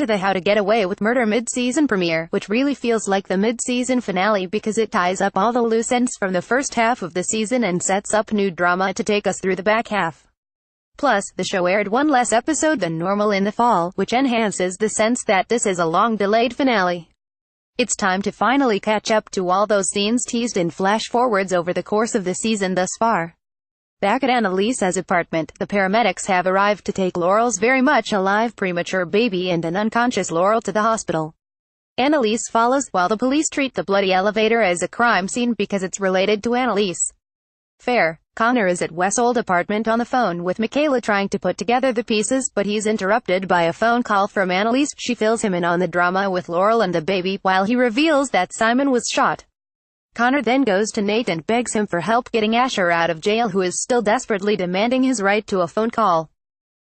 to the How to Get Away with Murder mid-season premiere, which really feels like the mid-season finale because it ties up all the loose ends from the first half of the season and sets up new drama to take us through the back half. Plus, the show aired one less episode than normal in the fall, which enhances the sense that this is a long-delayed finale. It's time to finally catch up to all those scenes teased in flash-forwards over the course of the season thus far. Back at Annalise's apartment, the paramedics have arrived to take Laurel's very much alive premature baby and an unconscious Laurel to the hospital. Annalise follows, while the police treat the bloody elevator as a crime scene because it's related to Annalise. Fair. Connor is at Wes' old apartment on the phone with Michaela trying to put together the pieces, but he's interrupted by a phone call from Annalise. She fills him in on the drama with Laurel and the baby, while he reveals that Simon was shot. Connor then goes to Nate and begs him for help getting Asher out of jail, who is still desperately demanding his right to a phone call.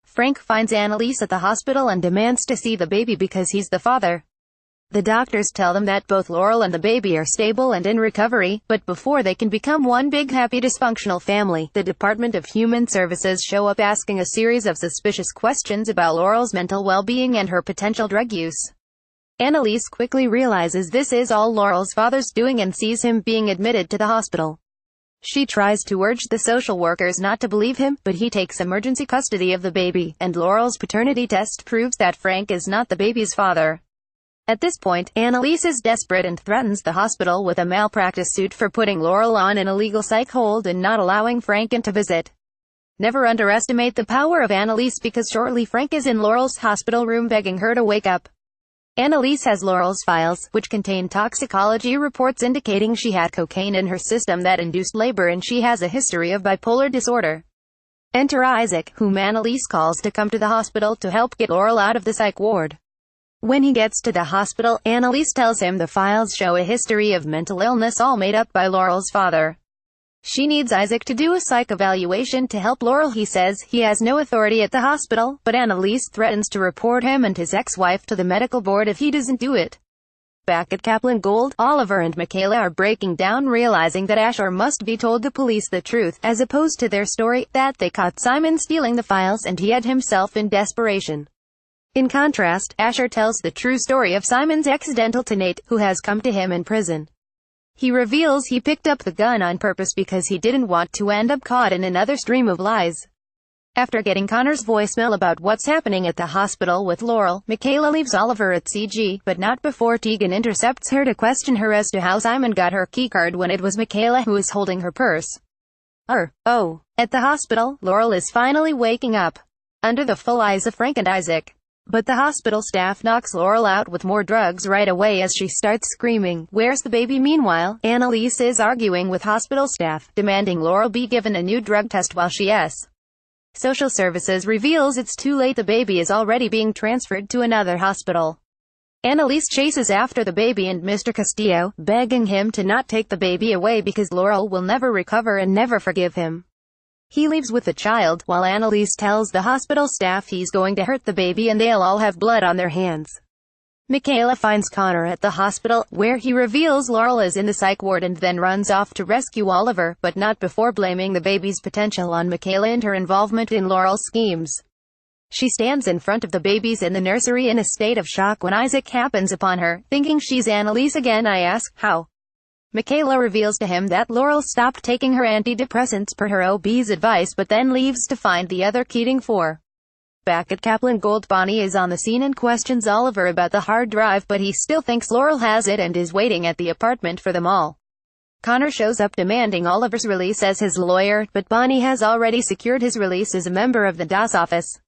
Frank finds Annalise at the hospital and demands to see the baby because he's the father. The doctors tell them that both Laurel and the baby are stable and in recovery, but before they can become one big happy dysfunctional family, the Department of Human Services show up asking a series of suspicious questions about Laurel's mental well-being and her potential drug use. Annalise quickly realizes this is all Laurel's father's doing and sees him being admitted to the hospital. She tries to urge the social workers not to believe him, but he takes emergency custody of the baby, and Laurel's paternity test proves that Frank is not the baby's father. At this point, Annalise is desperate and threatens the hospital with a malpractice suit for putting Laurel on an illegal psych hold and not allowing Frank in to visit. Never underestimate the power of Annalise, because shortly Frank is in Laurel's hospital room begging her to wake up. Annalise has Laurel's files, which contain toxicology reports indicating she had cocaine in her system that induced labor, and she has a history of bipolar disorder. Enter Isaac, whom Annalise calls to come to the hospital to help get Laurel out of the psych ward. When he gets to the hospital, Annalise tells him the files show a history of mental illness all made up by Laurel's father. She needs Isaac to do a psych evaluation to help Laurel. He says he has no authority at the hospital, but Annalise threatens to report him and his ex-wife to the medical board if he doesn't do it. Back at Kaplan Gold, Oliver and Michaela are breaking down, realizing that Asher must be told the police the truth, as opposed to their story, that they caught Simon stealing the files and he had himself in desperation. In contrast, Asher tells the true story of Simon's accidental to Nate, who has come to him in prison. He reveals he picked up the gun on purpose because he didn't want to end up caught in another stream of lies. After getting Connor's voicemail about what's happening at the hospital with Laurel, Michaela leaves Oliver at CG, but not before Tegan intercepts her to question her as to how Simon got her keycard when it was Michaela who was holding her purse. At the hospital, Laurel is finally waking up, under the full eyes of Frank and Isaac. But the hospital staff knocks Laurel out with more drugs right away as she starts screaming, "Where's the baby?" Meanwhile, Annalise is arguing with hospital staff, demanding Laurel be given a new drug test while Social Services reveals it's too late. The baby is already being transferred to another hospital. Annalise chases after the baby and Mr. Castillo, begging him to not take the baby away because Laurel will never recover and never forgive him. He leaves with the child, while Annalise tells the hospital staff he's going to hurt the baby and they'll all have blood on their hands. Michaela finds Connor at the hospital, where he reveals Laurel is in the psych ward and then runs off to rescue Oliver, but not before blaming the baby's potential on Michaela and her involvement in Laurel's schemes. She stands in front of the babies in the nursery in a state of shock when Isaac happens upon her, thinking she's Annalise again. I ask, how? Michaela reveals to him that Laurel stopped taking her antidepressants per her OB's advice, but then leaves to find the other Keating 4. Back at Kaplan Gold, Bonnie is on the scene and questions Oliver about the hard drive, but he still thinks Laurel has it and is waiting at the apartment for them all. Connor shows up demanding Oliver's release as his lawyer, but Bonnie has already secured his release as a member of the DAS office.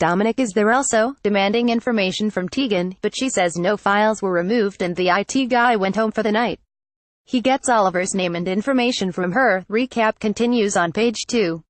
Dominic is there also, demanding information from Tegan, but she says no files were removed and the IT guy went home for the night. He gets Oliver's name and information from her. Recap continues on page 2.